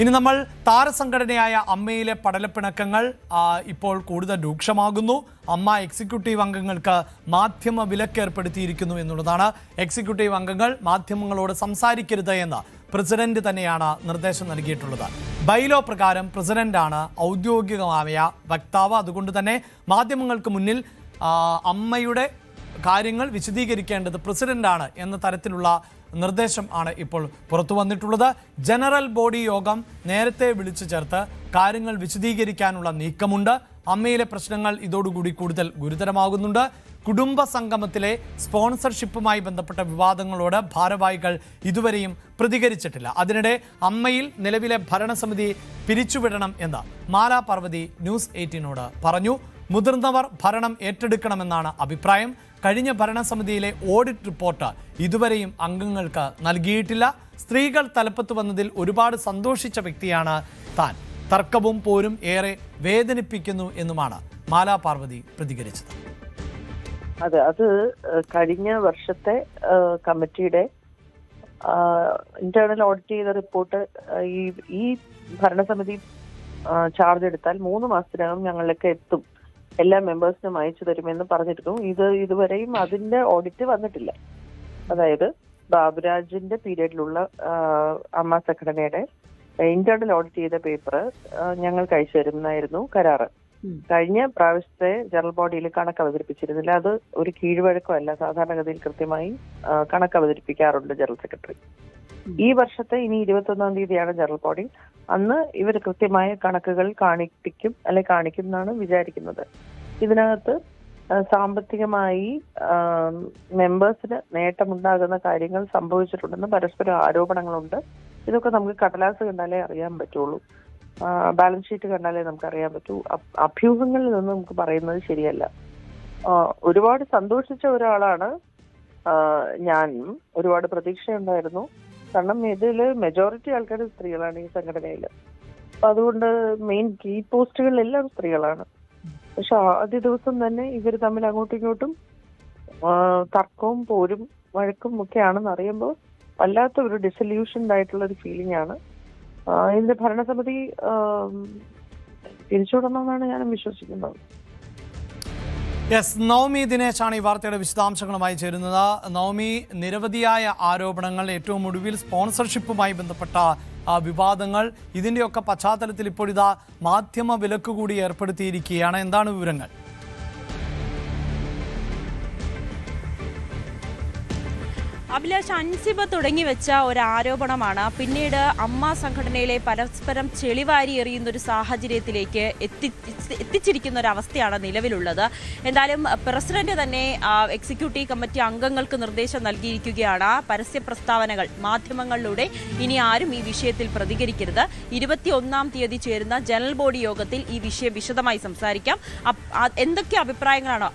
ഇനി നമ്മൾ താരസംഘടനയായ അമ്മയിലെ പടലപ്പിണക്കങ്ങൾ ഇപ്പോൾ കൂടുതൽ രൂക്ഷമാകുന്നു. അമ്മ എക്സിക്യൂട്ടീവ് അംഗങ്ങൾക്ക് മാധ്യമ വിലക്ക് ഏർപ്പെടുത്തിയിരിക്കുന്നു എന്നുള്ളതാണ്. എക്സിക്യൂട്ടീവ് അംഗങ്ങൾ മാധ്യമങ്ങളോട് സംസാരിക്കരുത് എന്ന് പ്രസിഡന്റ് തന്നെയാണ് നിർദ്ദേശം നൽകിയിട്ടുള്ളത്. ബൈലോ പ്രകാരം പ്രസിഡന്റാണ് ഔദ്യോഗികമായ വക്താവ്. അതുകൊണ്ട് തന്നെ മാധ്യമങ്ങൾക്ക് മുന്നിൽ അമ്മയുടെ കാര്യങ്ങൾ വിശദീകരിക്കേണ്ടത് പ്രസിഡന്റാണ് എന്ന തരത്തിലുള്ള നിർദ്ദേശം ആണ് ഇപ്പോൾ പുറത്തു വന്നിട്ടുള്ളത്. ജനറൽ ബോഡി യോഗം നേരത്തെ വിളിച്ചു ചേർത്ത് കാര്യങ്ങൾ വിശദീകരിക്കാനുള്ള നീക്കമുണ്ട്. അമ്മയിലെ പ്രശ്നങ്ങൾ ഇതോടുകൂടി കൂടുതൽ ഗുരുതരമാകുന്നുണ്ട്. കുടുംബ സംഗമത്തിലെ സ്പോൺസർഷിപ്പുമായി ബന്ധപ്പെട്ട വിവാദങ്ങളോട് ഭാരവാഹികൾ ഇതുവരെയും പ്രതികരിച്ചിട്ടില്ല. അതിനിടെ അമ്മയിൽ നിലവിലെ ഭരണസമിതി പിരിച്ചുവിടണം എന്ന് മാലാ പാർവതി ന്യൂസ് 18നോട് പറഞ്ഞു. മുതിർന്നവർ ഭരണം ഏറ്റെടുക്കണമെന്നാണ് അഭിപ്രായം. കഴിഞ്ഞ ഭരണസമിതിയിലെ ഓഡിറ്റ് റിപ്പോർട്ട് ഇതുവരെയും അംഗങ്ങൾക്ക് നൽകിയിട്ടില്ല. സ്ത്രീകൾ തലപ്പത്ത് വന്നതിൽ ഒരുപാട് സന്തോഷിച്ച വ്യക്തിയാണ് താൻ. തർക്കവും പോരും ഏറെ വേദനിപ്പിക്കുന്നു എന്നുമാണ് മാലാ പാർവതി പ്രതികരിച്ചത്. അതെ, അത് കഴിഞ്ഞ വർഷത്തെ കമ്മിറ്റിയുടെ ഇന്റേണൽ ഓഡിറ്റ് ചെയ്ത റിപ്പോർട്ട് ഈ ഭരണസമിതി ചാർജ് എടുത്താൽ 3 മാസത്തിനകം ഞങ്ങളിലേക്ക് എത്തും, എല്ലാ മെമ്പേഴ്സിനും അയച്ചു തരുമെന്ന് പറഞ്ഞിരുന്നു. ഇതുവരെയും അതിന്റെ ഓഡിറ്റ് വന്നിട്ടില്ല. അതായത് ബാബുരാജിന്റെ പീരീഡിലുള്ള അമ്മ സംഘടനയുടെ ഇന്റേണൽ ഓഡിറ്റ് ചെയ്ത പേപ്പർ ഞങ്ങൾക്ക് അയച്ചു തരുമെന്നായിരുന്നു കരാറ്. കഴിഞ്ഞ പ്രാവശ്യത്തെ ജനറൽ ബോഡിയിൽ കണക്ക് അവതരിപ്പിച്ചിരുന്നില്ല. അത് ഒരു കീഴ്വഴക്കോ അല്ല, സാധാരണഗതിയിൽ കൃത്യമായി കണക്ക് അവതരിപ്പിക്കാറുണ്ട് ജനറൽ സെക്രട്ടറി. ഈ വർഷത്തെ ഇനി 21-ാം തീയതിയാണ് ജനറൽ ബോഡി. അന്ന് ഇവർ കൃത്യമായ കണക്കുകൾ കാണിക്കും എന്നാണ് വിചാരിക്കുന്നത്. ഇതിനകത്ത് സാമ്പത്തികമായി മെമ്പേഴ്സിന് നേട്ടമുണ്ടാകുന്ന കാര്യങ്ങൾ സംഭവിച്ചിട്ടുണ്ടെന്ന് പരസ്പരം ആരോപണങ്ങളുണ്ട്. ഇതൊക്കെ നമുക്ക് കടലാസ് കണ്ടാലേ അറിയാൻ പറ്റുള്ളൂ, ബാലൻസ് ഷീറ്റ് കണ്ടാലേ നമുക്ക് അറിയാൻ പറ്റൂ. അഭ്യൂഹങ്ങളിൽ നിന്ന് നമുക്ക് പറയുന്നത് ശരിയല്ല. ഒരുപാട് സന്തോഷിച്ച ഒരാളാണ് ഞാൻ. ഒരുപാട് പ്രതീക്ഷയുണ്ടായിരുന്നു. കാരണം ഇതിൽ മെജോറിറ്റി ആൾക്കാർ സ്ത്രീകളാണ് ഈ സംഘടനയിൽ. അതുകൊണ്ട് മെയിൻ കീ പോസ്റ്റുകളിലെല്ലാം സ്ത്രീകളാണ്. പക്ഷെ ആദ്യ ദിവസം തന്നെ ഇവർ തമ്മിൽ അങ്ങോട്ടും ഇങ്ങോട്ടും തർക്കവും പോരും വഴക്കും ഒക്കെയാണെന്ന് അറിയുമ്പോൾ വല്ലാത്ത ഒരു ഡിസല്യൂഷൻഡ് ആയിട്ടുള്ള ഒരു ഫീലിംഗ് ആണ്. ഇതിന്റെ ഭരണസമിതി തിരിച്ചുവിടണമെന്നാണ് ഞാനും വിശ്വസിക്കുന്നത്. യെസ്, നവമി ദിനേശാണ് ഈ വാർത്തയുടെ വിശദാംശങ്ങളുമായി ചേരുന്നത്. നവമി, നിരവധിയായ ആരോപണങ്ങൾ, ഏറ്റവും ഒടുവിൽ സ്പോൺസർഷിപ്പുമായി ബന്ധപ്പെട്ട വിവാദങ്ങൾ, ഇതിൻ്റെയൊക്കെ പശ്ചാത്തലത്തിൽ ഇപ്പോഴിതാ മാധ്യമ വിലക്ക് കൂടി ഏർപ്പെടുത്തിയിരിക്കുകയാണ്. എന്താണ് വിവരങ്ങൾ? അഭിലാഷ്, അൻസിബ തുടങ്ങി വെച്ച ഒരു ആരോപണമാണ് പിന്നീട് അമ്മ സംഘടനയിലെ പരസ്പരം ചെളിവാരി എറിയുന്ന ഒരു സാഹചര്യത്തിലേക്ക് എത്തിച്ചിരിക്കുന്ന ഒരു അവസ്ഥയാണ് നിലവിലുള്ളത്. എന്തായാലും പ്രസിഡന്റ് തന്നെ എക്സിക്യൂട്ടീവ് കമ്മിറ്റി അംഗങ്ങൾക്ക് നിർദ്ദേശം നൽകിയിരിക്കുകയാണ്. പരസ്യ പ്രസ്താവനകൾ മാധ്യമങ്ങളിലൂടെ ഇനി ആരും ഈ വിഷയത്തിൽ പ്രതികരിക്കരുത്. 21-ാം തീയതി ചേരുന്ന ജനറൽ ബോഡി യോഗത്തിൽ ഈ വിഷയം വിശദമായി സംസാരിക്കാം. എന്തൊക്കെ അഭിപ്രായങ്ങളാണോ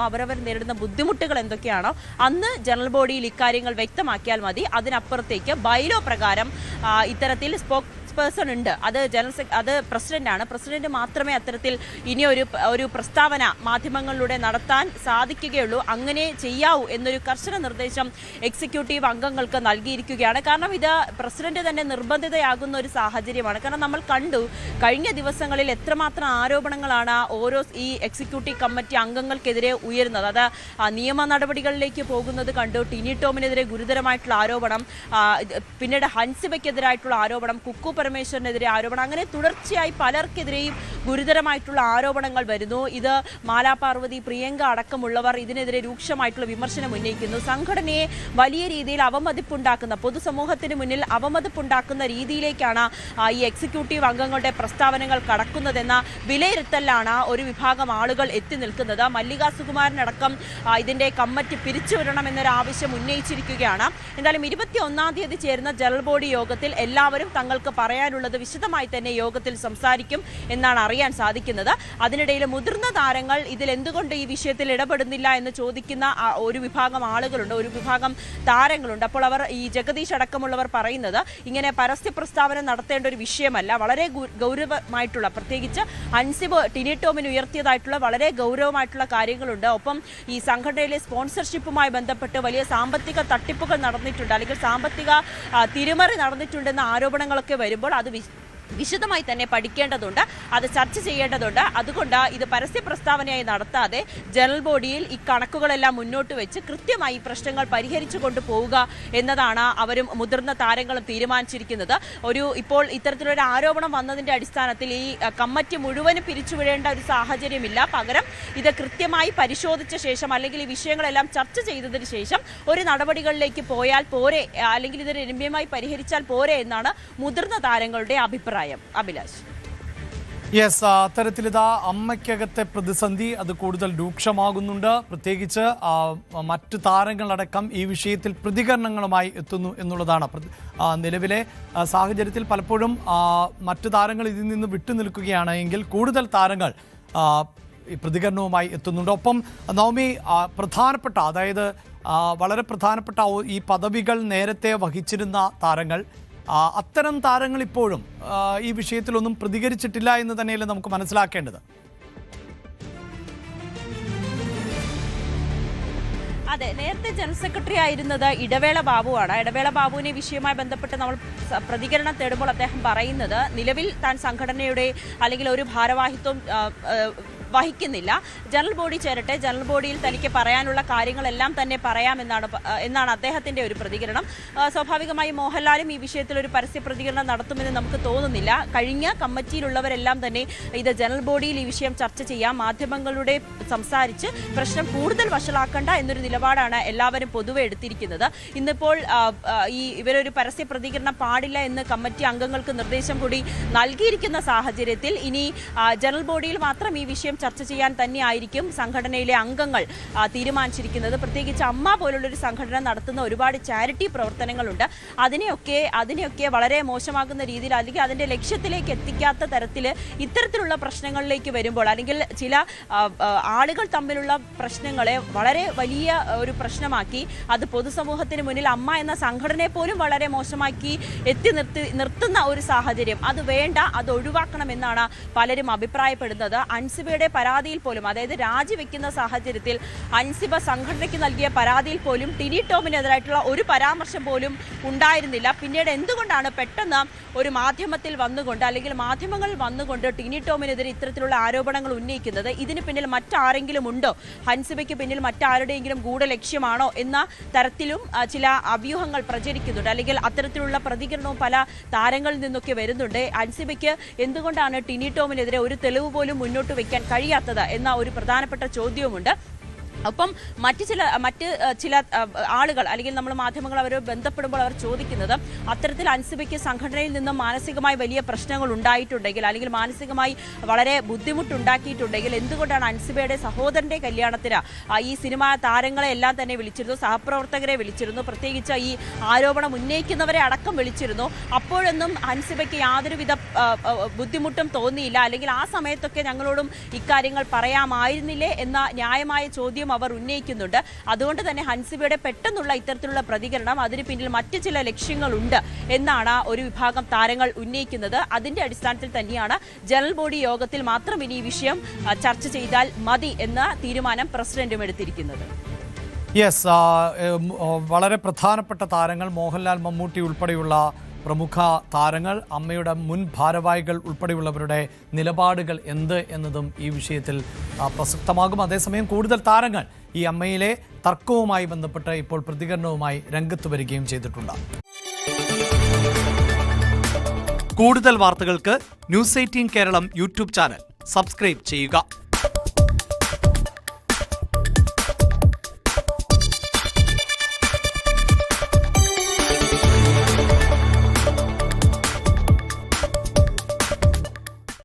അവരവർ നേരിടുന്ന ബുദ്ധിമുട്ടുകൾ എന്തൊക്കെയാണോ അന്ന് ജനറൽ ബോഡിയിൽ ഇക്കാര്യങ്ങൾ വ്യക്തമാക്കിയാൽ മതി. അതിനപ്പുറത്തേക്ക് ബൈലോ പ്രകാരം ഇത്തരത്തിൽ പേഴ്സൺ ഉണ്ട്, അത് പ്രസിഡന്റാണ്. പ്രസിഡന്റ് മാത്രമേ അത്തരത്തിൽ ഇനി ഒരു പ്രസ്താവന മാധ്യമങ്ങളിലൂടെ നടത്താൻ സാധിക്കുകയുള്ളൂ, അങ്ങനെ ചെയ്യാവൂ എന്നൊരു കർശന നിർദ്ദേശം എക്സിക്യൂട്ടീവ് അംഗങ്ങൾക്ക് നൽകിയിരിക്കുകയാണ്. കാരണം ഇത് പ്രസിഡന്റ് തന്നെ നിർബന്ധിതയാകുന്ന ഒരു സാഹചര്യമാണ്. കാരണം നമ്മൾ കണ്ടു കഴിഞ്ഞ ദിവസങ്ങളിൽ എത്രമാത്രം ആരോപണങ്ങളാണ് ഓരോ ഈ എക്സിക്യൂട്ടീവ് കമ്മിറ്റി അംഗങ്ങൾക്കെതിരെ ഉയരുന്നത്. അത് നിയമ നടപടികളിലേക്ക് പോകുന്നത് കണ്ടു. ടിനി ടോമിനെതിരെ ഗുരുതരമായിട്ടുള്ള ആരോപണം, പിന്നീട് ഹൻസിബയ്ക്കെതിരായിട്ടുള്ള ആരോപണം, കുക്കു പരമേശ്വരനെതിരെ ആരോപണം, അങ്ങനെ തുടർച്ചയായി പലർക്കെതിരെയും ഗുരുതരമായിട്ടുള്ള ആരോപണങ്ങൾ വരുന്നു. ഇത് മാലാ പാർവതി, പ്രിയങ്ക അടക്കമുള്ളവർ ഇതിനെതിരെ രൂക്ഷമായിട്ടുള്ള വിമർശനം ഉന്നയിക്കുന്നു. സംഘടനയെ വലിയ രീതിയിൽ അവമതിപ്പുണ്ടാക്കുന്ന, പൊതുസമൂഹത്തിന് മുന്നിൽ അവമതിപ്പുണ്ടാക്കുന്ന രീതിയിലേക്കാണ് ഈ എക്സിക്യൂട്ടീവ് അംഗങ്ങളുടെ പ്രസ്താവനകൾ കടക്കുന്നതെന്ന വിലയിരുത്തലാണ് ഒരു വിഭാഗം ആളുകൾ എത്തി നിൽക്കുന്നത്. മല്ലിക സുകുമാരനടക്കം ഇതിന്റെ കമ്മിറ്റി പിരിച്ചുവിടണമെന്നൊരു ആവശ്യം ഉന്നയിച്ചിരിക്കുകയാണ്. എന്തായാലും 21-ാം തീയതി ചേരുന്ന ജനറൽ ബോഡി യോഗത്തിൽ എല്ലാവരും തങ്ങൾക്ക് പറയാനുള്ളത് വിശദമായി തന്നെ യോഗത്തിൽ സംസാരിക്കും എന്നാണ് അറിയാൻ സാധിക്കുന്നത്. അതിനിടയിൽ മുതിർന്ന താരങ്ങൾ ഇതിൽ എന്തുകൊണ്ട് ഈ വിഷയത്തിൽ ഇടപെടുന്നില്ല എന്ന് ചോദിക്കുന്ന ഒരു വിഭാഗം ആളുകളുണ്ട്, ഒരു വിഭാഗം താരങ്ങളുണ്ട്. അപ്പോൾ അവർ ഈ ജഗദീഷ് അടക്കമുള്ളവർ പറയുന്നത് ഇങ്ങനെ പരസ്യ പ്രസ്താവന നടത്തേണ്ട ഒരു വിഷയമല്ല, വളരെ ഗൗരവമായിട്ടുള്ള, പ്രത്യേകിച്ച് അൻസിബ് ടിനി ടോമിന് ഉയർത്തിയതായിട്ടുള്ള വളരെ ഗൗരവമായിട്ടുള്ള കാര്യങ്ങളുണ്ട്. ഒപ്പം ഈ സംഘടനയിലെ സ്പോൺസർഷിപ്പുമായി ബന്ധപ്പെട്ട് വലിയ സാമ്പത്തിക തട്ടിപ്പുകൾ നടന്നിട്ടുണ്ട്, അല്ലെങ്കിൽ സാമ്പത്തിക തിരിമറി നടന്നിട്ടുണ്ടെന്ന ആരോപണങ്ങളൊക്കെ വരുമ്പോൾ അത് വിശദമായി തന്നെ പഠിക്കേണ്ടതുണ്ട്, അത് ചർച്ച ചെയ്യേണ്ടതുണ്ട്. അതുകൊണ്ട് ഇത് പരസ്യ പ്രസ്താവനയായി നടത്താതെ ജനറൽ ബോഡിയിൽ ഈ കണക്കുകളെല്ലാം മുന്നോട്ട് വെച്ച് കൃത്യമായി ഈ പ്രശ്നങ്ങൾ പരിഹരിച്ചു കൊണ്ടുപോവുക എന്നതാണ് അവരും മുതിർന്ന താരങ്ങളും തീരുമാനിച്ചിരിക്കുന്നത്. ഇപ്പോൾ ഇത്തരത്തിലൊരു ആരോപണം വന്നതിന്റെ അടിസ്ഥാനത്തിൽ ഈ കമ്മിറ്റി മുഴുവനും പിരിച്ചുവിടേണ്ട ഒരു സാഹചര്യമില്ല. പകരം ഇത് കൃത്യമായി പരിശോധിച്ച ശേഷം, അല്ലെങ്കിൽ ഈ വിഷയങ്ങളെല്ലാം ചർച്ച ചെയ്തതിന് ശേഷം ഒരു നടപടികളിലേക്ക് പോയാൽ പോരെ, അല്ലെങ്കിൽ ഇത് രമ്യമായി പരിഹരിച്ചാൽ പോരെ എന്നാണ് മുതിർന്ന താരങ്ങളുടെ അഭിപ്രായം. അഭിലാഷ്, യെസ്, അത്തരത്തിലിതാ അമ്മയ്ക്കകത്തെ പ്രതിസന്ധി അത് കൂടുതൽ രൂക്ഷമാകുന്നുണ്ട്. പ്രത്യേകിച്ച് മറ്റു താരങ്ങളടക്കം ഈ വിഷയത്തിൽ പ്രതികരണങ്ങളുമായി എത്തുന്നു എന്നുള്ളതാണ്. നിലവിലെ സാഹചര്യത്തിൽ പലപ്പോഴും മറ്റു താരങ്ങൾ ഇതിൽ നിന്ന് വിട്ടുനിൽക്കുകയാണ് എങ്കിൽ കൂടുതൽ താരങ്ങൾ പ്രതികരണവുമായി എത്തുന്നുണ്ട്. ഒപ്പം നവമി, പ്രധാനപ്പെട്ട, അതായത് വളരെ പ്രധാനപ്പെട്ട ഈ പദവികൾ നേരത്തെ വഹിച്ചിരുന്ന താരങ്ങൾ, അത്തരം താരങ്ങൾ ഇപ്പോഴും ഈ വിഷയത്തിലൊന്നും പ്രതികരിച്ചിട്ടില്ല എന്ന് തന്നെയല്ലേ നമുക്ക് മനസ്സിലാക്കേണ്ടത്? അതെ, നേരത്തെ ജനറൽ സെക്രട്ടറി ആയിരുന്നത് ഇടവേള ബാബുവാണ്. ഇടവേള ബാബുവിനെ വിഷയവുമായി ബന്ധപ്പെട്ട് നമ്മൾ പ്രതികരണം തേടുമ്പോൾ അദ്ദേഹം പറയുന്നത് നിലവിൽ താൻ സംഘടനയുടെ അല്ലെങ്കിൽ ഒരു ഭാരവാഹിത്വം വഹിക്കുന്നില്ല, ജനറൽ ബോഡി ചേരട്ടെ, ജനറൽ ബോഡിയിൽ തനിക്ക് പറയാനുള്ള കാര്യങ്ങളെല്ലാം തന്നെ പറയാമെന്നാണ് അദ്ദേഹത്തിന്റെ ഒരു പ്രതികരണം. സ്വാഭാവികമായി മോഹൻലാലും ഈ വിഷയത്തിൽ ഒരു പരസ്യ പ്രതികരണം നടത്തുമെന്ന് നമുക്ക് തോന്നുന്നില്ല. കഴിഞ്ഞ കമ്മിറ്റിയിലുള്ളവരെല്ലാം തന്നെ ഇത് ജനറൽ ബോഡിയിൽ ഈ വിഷയം ചർച്ച ചെയ്യാം, മാധ്യമങ്ങളുടെ സംസാരിച്ച് പ്രശ്നം കൂടുതൽ വഷളാക്കണ്ട എന്നൊരു നിലപാടാണ് എല്ലാവരും പൊതുവെ എടുത്തിരിക്കുന്നത്. ഇന്നിപ്പോൾ ഇവരൊരു പരസ്യ പ്രതികരണം പാടില്ല എന്ന് കമ്മിറ്റി അംഗങ്ങൾക്ക് നിർദ്ദേശം കൂടി നൽകിയിരിക്കുന്ന സാഹചര്യത്തിൽ ഇനി ജനറൽ ബോഡിയിൽ മാത്രം ഈ വിഷയം ചർച്ച ചെയ്യാൻ തന്നെയായിരിക്കും സംഘടനയിലെ അംഗങ്ങൾ തീരുമാനിച്ചിരിക്കുന്നത്. പ്രത്യേകിച്ച് അമ്മ പോലുള്ളൊരു സംഘടന നടത്തുന്ന ഒരുപാട് ചാരിറ്റി പ്രവർത്തനങ്ങളുണ്ട്. അതിനെയൊക്കെ വളരെ മോശമാകുന്ന രീതിയിൽ, അല്ലെങ്കിൽ അതിന്റെ ലക്ഷ്യത്തിലേക്ക് എത്തിക്കാത്ത തരത്തിൽ ഇത്തരത്തിലുള്ള പ്രശ്നങ്ങളിലേക്ക് വരുമ്പോൾ, അല്ലെങ്കിൽ ചില ആളുകൾ തമ്മിലുള്ള പ്രശ്നങ്ങളെ വളരെ വലിയ ഒരു പ്രശ്നമാക്കി അത് പൊതുസമൂഹത്തിന് മുന്നിൽ അമ്മ എന്ന സംഘടനയെ പോലും വളരെ മോശമാക്കി നിർത്തുന്ന ഒരു സാഹചര്യം, അത് വേണ്ട, അത് ഒഴിവാക്കണമെന്നാണ് പലരും അഭിപ്രായപ്പെടുന്നത്. അൻസിബയുടെ പരാതിയിൽ പോലും, അതായത് രാജിവെക്കുന്ന സാഹചര്യത്തിൽ അൻസിബ സംഘടനയ്ക്ക് നൽകിയ പരാതിയിൽ പോലും ടിനി ടോമിനെതിരായിട്ടുള്ള ഒരു പരാമർശം പോലും ഉണ്ടായിരുന്നില്ല. പിന്നീട് എന്തുകൊണ്ടാണ് പെട്ടെന്ന് ഒരു മാധ്യമത്തിൽ വന്നുകൊണ്ട്, അല്ലെങ്കിൽ മാധ്യമങ്ങൾ വന്നുകൊണ്ട് ടിനി ടോമിനെതിരെ ഇത്തരത്തിലുള്ള ആരോപണങ്ങൾ ഉന്നയിക്കുന്നത്? ഇതിന് പിന്നിൽ മറ്റാരെങ്കിലും ഉണ്ടോ? ഹൻസിബയ്ക്ക് പിന്നിൽ മറ്റാരുടെയെങ്കിലും ഗൂഢലക്ഷ്യമാണോ എന്ന തരത്തിലും ചില അഭ്യൂഹങ്ങൾ പ്രചരിക്കുന്നുണ്ട്, അല്ലെങ്കിൽ അത്തരത്തിലുള്ള പ്രതികരണവും പല താരങ്ങളിൽ നിന്നൊക്കെ വരുന്നുണ്ട്. ഹൻസിബയ്ക്ക് എന്തുകൊണ്ടാണ് ടിനി ടോമിനെതിരെ ഒരു തെളിവ് പോലും മുന്നോട്ട് വയ്ക്കാൻ കഴിയാത്തത് എന്ന ഒരു പ്രധാനപ്പെട്ട ചോദ്യവുമുണ്ട്. ഒപ്പം മറ്റ് ചില ആളുകൾ, അല്ലെങ്കിൽ നമ്മൾ മാധ്യമങ്ങൾ അവരെ ബന്ധപ്പെടുമ്പോൾ അവർ ചോദിക്കുന്നത്, അത്തരത്തിൽ അൻസിബയ്ക്ക് സംഘടനയിൽ നിന്നും മാനസികമായി വലിയ പ്രശ്നങ്ങൾ ഉണ്ടായിട്ടുണ്ടെങ്കിൽ, അല്ലെങ്കിൽ മാനസികമായി വളരെ ബുദ്ധിമുട്ടുണ്ടാക്കിയിട്ടുണ്ടെങ്കിൽ എന്തുകൊണ്ടാണ് അൻസിബയുടെ സഹോദരന്റെ കല്യാണത്തിന് ഈ സിനിമാ താരങ്ങളെ എല്ലാം തന്നെ വിളിച്ചിരുന്നു, സഹപ്രവർത്തകരെ വിളിച്ചിരുന്നു, പ്രത്യേകിച്ച് ഈ ആരോപണം ഉന്നയിക്കുന്നവരെ അടക്കം വിളിച്ചിരുന്നു. അപ്പോഴൊന്നും അൻസിബയ്ക്ക് യാതൊരുവിധ ബുദ്ധിമുട്ടും തോന്നിയില്ല, അല്ലെങ്കിൽ ആ സമയത്തൊക്കെ ഞങ്ങളോടും ഇക്കാര്യങ്ങൾ പറയാമായിരുന്നില്ലേ എന്ന ന്യായമായ ചോദ്യം അവർ ഉന്നയിക്കുന്നുണ്ട്. അതുകൊണ്ട് തന്നെ ഹൻസിബയുടെ പെട്ടെന്നുള്ള ഇത്തരത്തിലുള്ള പ്രതികരണം, അതിന് പിന്നിൽ മറ്റു ചില ലക്ഷ്യങ്ങളുണ്ട് എന്നാണ് ഒരു വിഭാഗം താരങ്ങൾ ഉന്നയിക്കുന്നത്. അതിന്റെ അടിസ്ഥാനത്തിൽ തന്നെയാണ് ജനറൽ ബോഡി യോഗത്തിൽ മാത്രം ഇനി ഈ വിഷയം ചർച്ച ചെയ്താൽ മതി എന്ന തീരുമാനം പ്രസിഡന്റും എടുത്തിരിക്കുന്നത്. യെസ്, വളരെ പ്രധാനപ്പെട്ട താരങ്ങൾ, മോഹൻലാൽ, മമ്മൂട്ടി ഉൾപ്പെടെയുള്ള പ്രമുഖ താരങ്ങൾ, അമ്മയുടെ മുൻ ഭാരവാഹികൾ ഉൾപ്പെടെയുള്ളവരുടെ നിലപാടുകൾ എന്ത് എന്നതും ഈ വിഷയത്തിൽ പ്രസക്തമാകും. അതേസമയം കൂടുതൽ താരങ്ങൾ ഈ അമ്മയിലെ തർക്കവുമായി ബന്ധപ്പെട്ട് ഇപ്പോൾ പ്രതികരണവുമായി രംഗത്ത് വരികയും ചെയ്തിട്ടുണ്ട്. കൂടുതൽ വാർത്തകൾക്ക് news 18 Keralam YouTube channel subscribe ചെയ്യുക.